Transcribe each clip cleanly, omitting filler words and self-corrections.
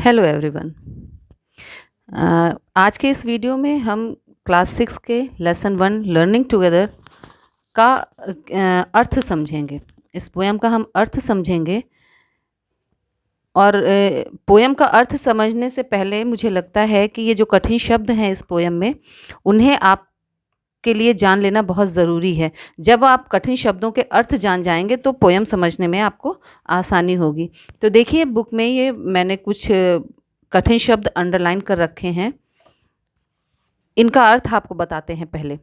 Hello everyone. आज के इस वीडियो में हम क्लास 6 के लेसन 1 लर्निंग टुगेदर का अर्थ समझेंगे। इस पोएम का हम अर्थ समझेंगे और पोएम का अर्थ समझने से पहले मुझे लगता है कि ये जो कठिन शब्द हैं इस पोएम में, उन्हें आपके लिए जान लेना बहुत ज़रूरी है। जब आप कठिन शब्दों के अर्थ जान जाएंगे तो पोएम समझने में आपको आसानी होगी। तो देखिए, बुक में ये मैंने कुछ कठिन शब्द अंडरलाइन कर रखे हैं। इनका अर्थ आपको बताते हैं। पहले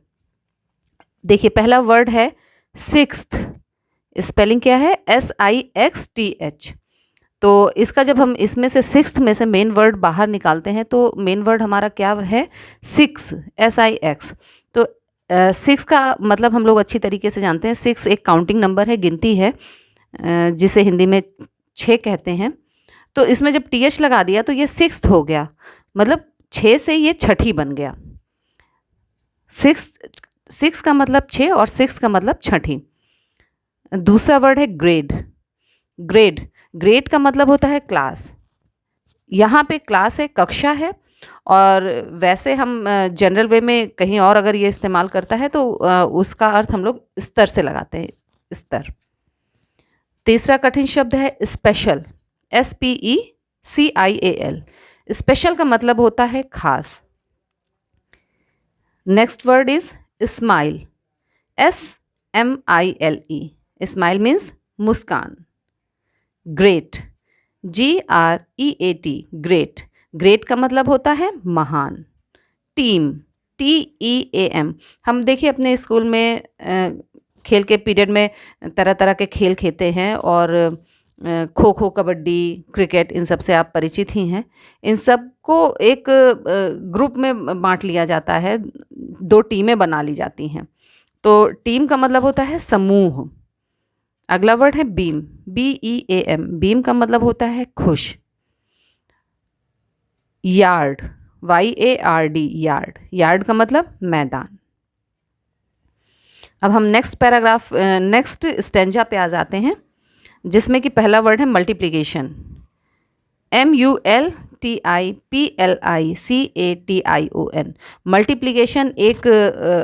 देखिए, पहला वर्ड है सिक्स्थ। स्पेलिंग क्या है? SIXTH। तो इसका जब हम इसमें से सिक्स्थ में से मेन वर्ड बाहर निकालते हैं तो मेन वर्ड हमारा क्या है? Six, SIX। तो सिक्स का मतलब हम लोग अच्छी तरीके से जानते हैं। सिक्स एक काउंटिंग नंबर है, गिनती है, जिसे हिंदी में 6 कहते हैं। तो इसमें जब TH लगा दिया तो ये सिक्स्थ हो गया, मतलब 6 से ये छठी बन गया। सिक्स का मतलब 6 और सिक्स का मतलब छठी। दूसरा वर्ड है ग्रेड। ग्रेड का मतलब होता है क्लास। यहाँ पे क्लास है, कक्षा है, और वैसे हम जनरल वे में कहीं और अगर ये इस्तेमाल करता है तो उसका अर्थ हम लोग स्तर से लगाते हैं, स्तर। तीसरा कठिन शब्द है स्पेशल। SPECIAL। स्पेशल का मतलब होता है खास। Next word is smile. SMILE। Smile means Muskan. Great. GREAT। Great. Great का मतलब होता है महान। टीम। TEAM। हम देखिए अपने स्कूल में खेल के पीरियड में तरह तरह के खेल खेलते हैं, और खो खो, कबड्डी, क्रिकेट, इन सब से आप परिचित ही हैं। इन सब को एक ग्रुप में बांट लिया जाता है, 2 टीमें बना ली जाती हैं। तो टीम का मतलब होता है समूह। अगला वर्ड है बीम। BEAM। बीम का मतलब होता है खुश। यार्ड। YARD। यार्ड। यार्ड का मतलब मैदान। अब हम नेक्स्ट स्टेंजा पे आ जाते हैं, जिसमें कि पहला वर्ड है मल्टीप्लिकेशन। MULTIPLICATION। मल्टीप्लिकेशन एक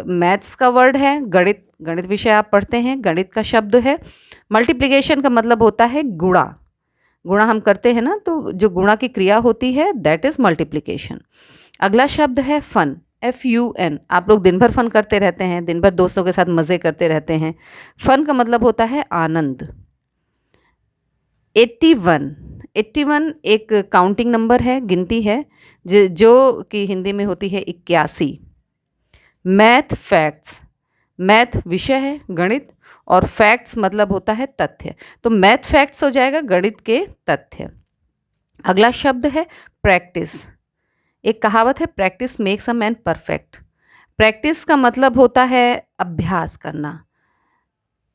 मैथ्स का वर्ड है, गणित विषय आप पढ़ते हैं, गणित का शब्द है। मल्टीप्लिकेशन का मतलब होता है गुणा। गुणा हम करते हैं ना, तो जो गुणा की क्रिया होती है दैट इज मल्टीप्लिकेशन। अगला शब्द है फन। FUN। आप लोग दिन भर फन करते रहते हैं, दिन भर दोस्तों के साथ मज़े करते रहते हैं। फन का मतलब होता है आनंद। 81 एक काउंटिंग नंबर है, गिनती है, जो कि हिंदी में होती है 81। Math facts. मैथ विषय है, गणित, और फैक्ट्स मतलब होता है तथ्य। तो मैथ फैक्ट्स हो जाएगा गणित के तथ्य। अगला शब्द है प्रैक्टिस। एक कहावत है, practice makes a man perfect. Practice का मतलब होता है अभ्यास करना,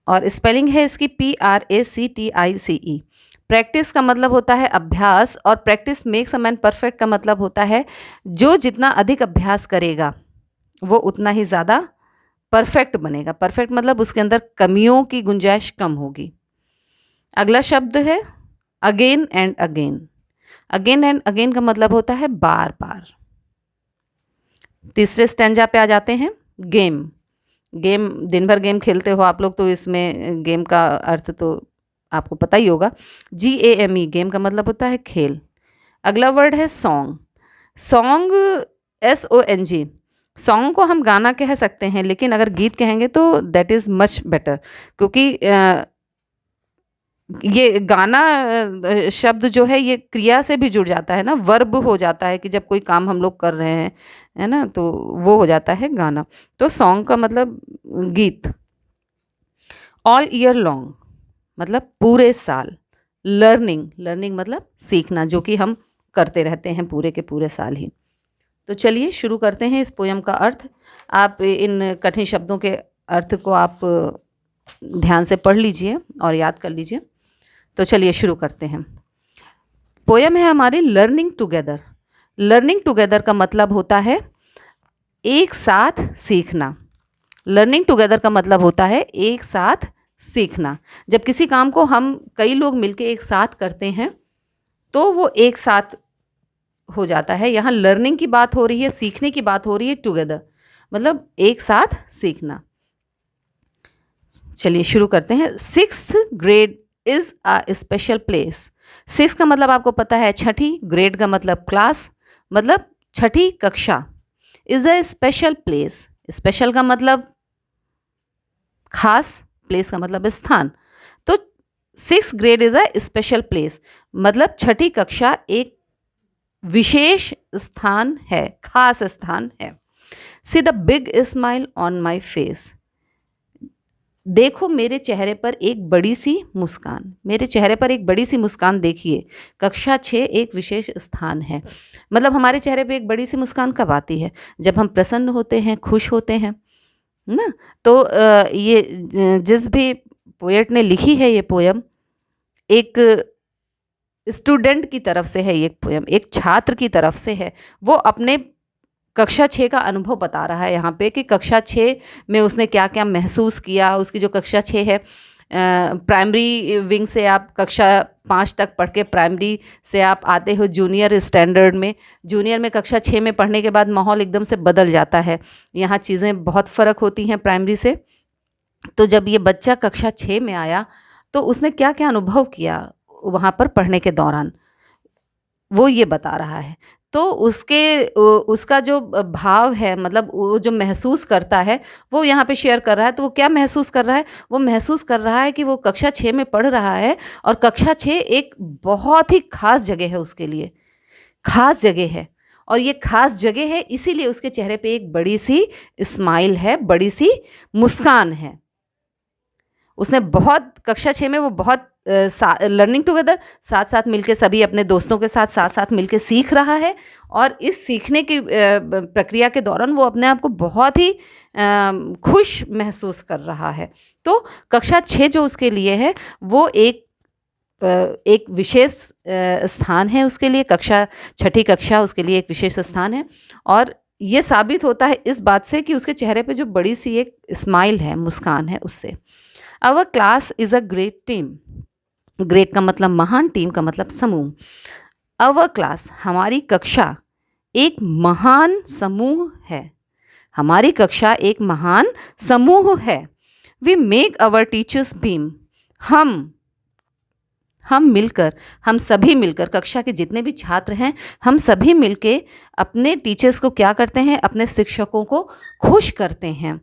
और स्पेलिंग है इसकी PRACTICE। प्रैक्टिस का मतलब होता है अभ्यास, और practice makes a man perfect का मतलब होता है जो जितना अधिक अभ्यास करेगा वो उतना ही ज़्यादा परफेक्ट बनेगा। परफेक्ट मतलब उसके अंदर कमियों की गुंजाइश कम होगी। अगला शब्द है again and again. Again and again का मतलब होता है बार बार। तीसरे स्टैंजा पे आ जाते हैं, गेम। गेम, दिन भर गेम खेलते हो आप लोग, तो इसमें गेम का अर्थ तो आपको पता ही होगा। GAME। गेम का मतलब होता है खेल। अगला वर्ड है सॉन्ग। Song SONG। सॉन्ग को हम गाना कह सकते हैं, लेकिन अगर गीत कहेंगे तो दैट इज़ मच बेटर, क्योंकि ये गाना शब्द जो है ये क्रिया से भी जुड़ जाता है ना, वर्ब हो जाता है कि जब कोई काम हम लोग कर रहे हैं, है ना, तो वो हो जाता है गाना। तो सॉन्ग का मतलब गीत। ऑल ईयर लॉन्ग मतलब पूरे साल। लर्निंग मतलब सीखना, जो कि हम करते रहते हैं पूरे के पूरे साल ही। तो चलिए शुरू करते हैं इस पोयम का अर्थ। आप इन कठिन शब्दों के अर्थ को आप ध्यान से पढ़ लीजिए और याद कर लीजिए। तो चलिए शुरू करते हैं। पोयम है हमारी लर्निंग टुगेदर। लर्निंग टुगेदर का मतलब होता है एक साथ सीखना। लर्निंग टुगेदर का मतलब होता है एक साथ सीखना। जब किसी काम को हम कई लोग मिलके एक साथ करते हैं तो वो एक साथ हो जाता है। यहाँ लर्निंग की बात हो रही है, सीखने की बात हो रही है, टुगेदर मतलब एक साथ सीखना। चलिए शुरू करते हैं। 6th grade is a special place. 6 का मतलब आपको पता है छठी, ग्रेड का मतलब क्लास, मतलब छठी कक्षा। Is a special place, special का मतलब खास, प्लेस का मतलब स्थान। तो 6th grade is a special place मतलब छठी कक्षा एक विशेष स्थान है, खास स्थान है। See the big smile on my face. देखो मेरे चेहरे पर एक बड़ी सी मुस्कान, मेरे चेहरे पर एक बड़ी सी मुस्कान देखिए। कक्षा 6 एक विशेष स्थान है, मतलब हमारे चेहरे पे एक बड़ी सी मुस्कान कब आती है? जब हम प्रसन्न होते हैं, खुश होते हैं ना। तो ये जिस भी पोएट ने लिखी है ये पोयम, एक स्टूडेंट की तरफ से है, ये पोयम एक छात्र की तरफ से है। वो अपने कक्षा 6 का अनुभव बता रहा है यहाँ पे कि कक्षा 6 में उसने क्या क्या महसूस किया। उसकी जो कक्षा 6 है, प्राइमरी विंग से आप कक्षा 5 तक पढ़ के प्राइमरी से आप आते हो जूनियर स्टैंडर्ड में। जूनियर में कक्षा 6 में पढ़ने के बाद माहौल एकदम से बदल जाता है, यहाँ चीज़ें बहुत फ़र्क होती हैं प्राइमरी से। तो जब ये बच्चा कक्षा 6 में आया तो उसने क्या क्या अनुभव किया वहाँ पर पढ़ने के दौरान, वो ये बता रहा है। तो उसका जो भाव है, मतलब वो जो महसूस करता है वो यहाँ पे शेयर कर रहा है। तो वो क्या महसूस कर रहा है? वो महसूस कर रहा है कि वो कक्षा 6 में पढ़ रहा है और कक्षा 6 एक बहुत ही ख़ास जगह है उसके लिए, ख़ास जगह है। और ये ख़ास जगह है इसीलिए उसके चेहरे पे एक बड़ी सी स्माइल है, बड़ी सी मुस्कान है। उसने बहुत कक्षा 6 में वो बहुत लर्निंग टुगेदर साथ साथ मिलके सभी अपने दोस्तों के साथ साथ साथ मिलके सीख रहा है। और इस सीखने की प्रक्रिया के दौरान वो अपने आप को बहुत ही खुश महसूस कर रहा है। तो कक्षा 6 जो उसके लिए है वो एक विशेष स्थान है उसके लिए। छठी कक्षा उसके लिए एक विशेष स्थान है। और ये साबित होता है इस बात से कि उसके चेहरे पे जो बड़ी सी एक स्माइल है, मुस्कान है उससे। Our class is a great team. Great का मतलब महान, टीम का मतलब समूह। आवर क्लास हमारी कक्षा एक महान समूह है। हमारी कक्षा एक महान समूह है। We make our teachers beam. हम मिलकर, हम सभी मिलकर, कक्षा के जितने भी छात्र हैं हम सभी मिलके अपने टीचर्स को क्या करते हैं? अपने शिक्षकों को खुश करते हैं।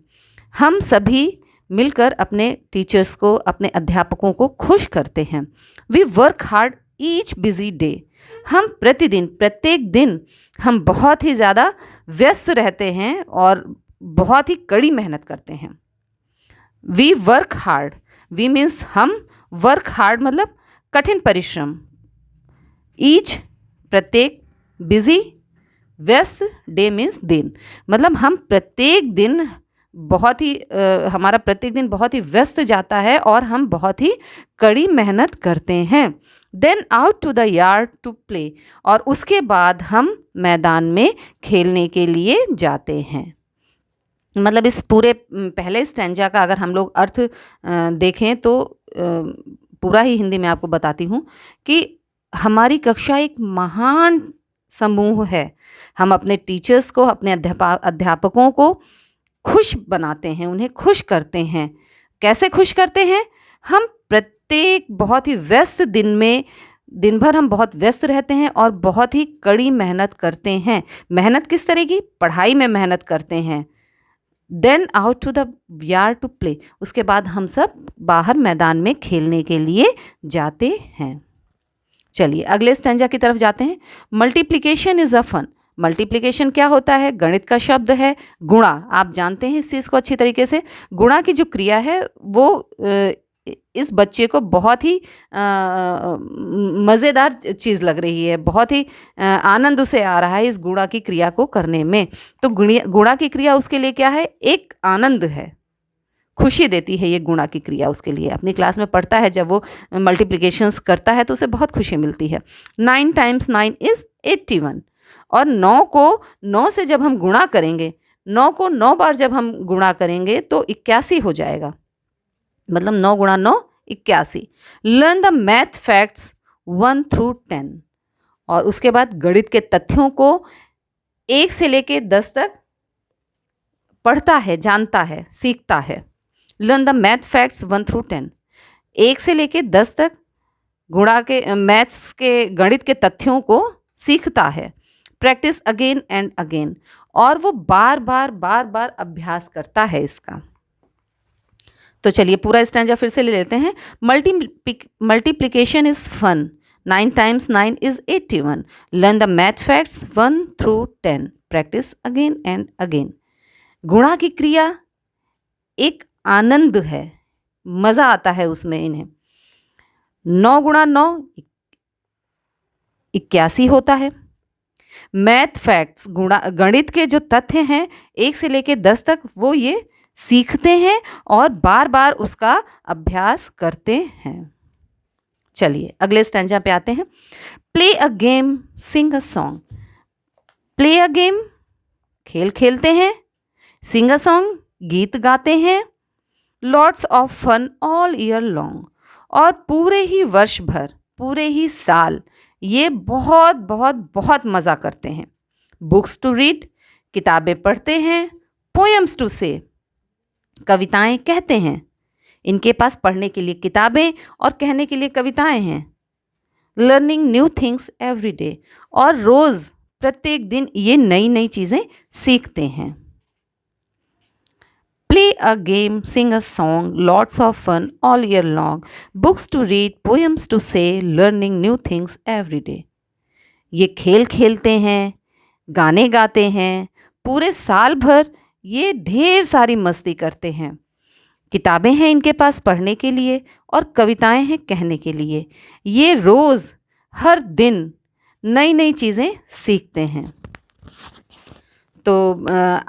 हम सभी मिलकर अपने टीचर्स को, अपने अध्यापकों को खुश करते हैं। We work hard each busy day. हम प्रतिदिन, प्रत्येक दिन हम बहुत ही ज़्यादा व्यस्त रहते हैं और बहुत ही कड़ी मेहनत करते हैं। We work hard, we means हम, वर्क हार्ड मतलब कठिन परिश्रम, ईच प्रत्येक, बिजी व्यस्त, डे मीन्स दिन, मतलब हम प्रत्येक दिन बहुत ही हमारा प्रत्येक दिन बहुत ही व्यस्त जाता है और हम बहुत ही कड़ी मेहनत करते हैं। Then out to the yard to play. और उसके बाद हम मैदान में खेलने के लिए जाते हैं। मतलब इस पूरे पहले स्टैंजा का अगर हम लोग अर्थ देखें तो पूरा ही हिंदी में आपको बताती हूँ कि हमारी कक्षा एक महान समूह है। हम अपने टीचर्स को, अपने अध्यापकों को खुश बनाते हैं, उन्हें खुश करते हैं। कैसे खुश करते हैं? हम प्रत्येक बहुत ही व्यस्त दिन भर हम बहुत व्यस्त रहते हैं और बहुत ही कड़ी मेहनत करते हैं। मेहनत किस तरह की? पढ़ाई में मेहनत करते हैं। Then out to the yard to play. उसके बाद हम सब बाहर मैदान में खेलने के लिए जाते हैं। चलिए अगले स्टैंजा की तरफ जाते हैं। Multiplication is a fun. Multiplication क्या होता है? गणित का शब्द है। गुणा, आप जानते हैं इस चीज़ को अच्छी तरीके से। गुणा की जो क्रिया है वो इस बच्चे को बहुत ही मज़ेदार चीज़ लग रही है, बहुत ही आनंद उसे आ रहा है इस गुणा की क्रिया को करने में। तो गुणा की क्रिया उसके लिए क्या है? एक आनंद है, खुशी देती है ये गुणा की क्रिया उसके लिए। अपनी क्लास में पढ़ता है, जब वो मल्टीप्लिकेशंस करता है तो उसे बहुत खुशी मिलती है। 9 टाइम्स 9 इज़ 81। और 9 को 9 से जब हम गुणा करेंगे, 9 को 9 बार जब हम गुणा करेंगे तो 81 हो जाएगा। मतलब 9 गुणा 9 81। Learn the math facts 1 through 10। और उसके बाद गणित के तथ्यों को 1 से लेके 10 तक पढ़ता है, जानता है, सीखता है। Learn the math facts 1 through 10, 1 से लेके 10 तक गुणा के मैथ्स के गणित के तथ्यों को सीखता है। प्रैक्टिस अगेन एंड अगेन, और वो बार बार बार बार अभ्यास करता है इसका। तो चलिए पूरा स्टैंजा फिर से ले लेते हैं। Multiplication is fun, 9 times 9 is 81. Learn the math facts 1 through 10. Practice again and again. गुणा की क्रिया एक आनंद है, मज़ा आता है उसमें इन्हें। 9 गुणा 9 81 होता है। मैथ फैक्ट्स गणित के जो तथ्य हैं 1 से लेके 10 तक वो ये सीखते हैं और बार बार उसका अभ्यास करते हैं। चलिए अगले स्टैंजा पे आते हैं। Play a game, sing a song. Play a game, खेल खेलते हैं। सिंग अ सॉन्ग, गीत गाते हैं। Lots of fun all year long, और पूरे ही वर्ष भर, पूरे ही साल ये बहुत बहुत बहुत मज़ा करते हैं। बुक्स टू रीड, किताबें पढ़ते हैं। पोएम्स टू से, कविताएं कहते हैं। इनके पास पढ़ने के लिए किताबें और कहने के लिए कविताएं हैं। Learning new things every day, और रोज़ प्रत्येक दिन ये नई नई चीज़ें सीखते हैं। Play a game, sing a song, lots of fun all year long, books to read, poems to say, learning new things every day. ये खेल खेलते हैं, गाने गाते हैं, पूरे साल भर ये ढेर सारी मस्ती करते हैं। किताबें हैं इनके पास पढ़ने के लिए और कविताएं हैं कहने के लिए। ये रोज़ हर दिन नई नई चीज़ें सीखते हैं। तो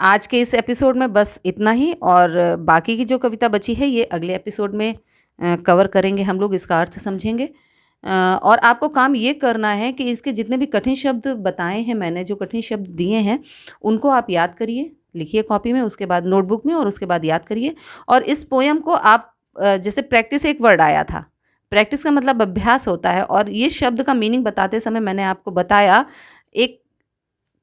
आज के इस एपिसोड में बस इतना ही, और बाकी की जो कविता बची है ये अगले एपिसोड में कवर करेंगे हम लोग, इसका अर्थ समझेंगे। और आपको काम ये करना है कि इसके जितने भी कठिन शब्द बताए हैं मैंने, जो कठिन शब्द दिए हैं उनको आप याद करिए, लिखिए कॉपी में, उसके बाद नोटबुक में, और उसके बाद याद करिए। और इस पोयम को आप जैसे प्रैक्टिस एक वर्ड आया था, प्रैक्टिस का मतलब अभ्यास होता है, और ये शब्द का मीनिंग बताते समय मैंने आपको बताया, एक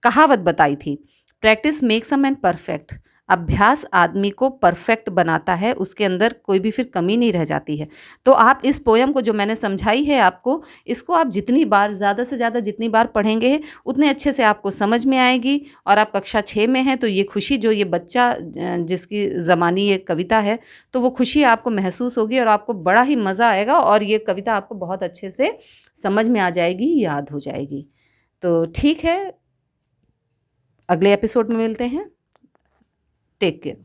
कहावत बताई थी, practice makes a man perfect. अभ्यास आदमी को परफेक्ट बनाता है, उसके अंदर कोई भी फिर कमी नहीं रह जाती है। तो आप इस पोयम को जो मैंने समझाई है आपको, इसको आप जितनी बार, ज़्यादा से ज़्यादा जितनी बार पढ़ेंगे उतने अच्छे से आपको समझ में आएगी। और आप कक्षा 6 में हैं तो ये खुशी, जो ये बच्चा जिसकी ज़बानी ये कविता है, तो वो खुशी आपको महसूस होगी और आपको बड़ा ही मज़ा आएगा, और ये कविता आपको बहुत अच्छे से समझ में आ जाएगी, याद हो जाएगी। तो ठीक है, अगले एपिसोड में मिलते हैं। Take care.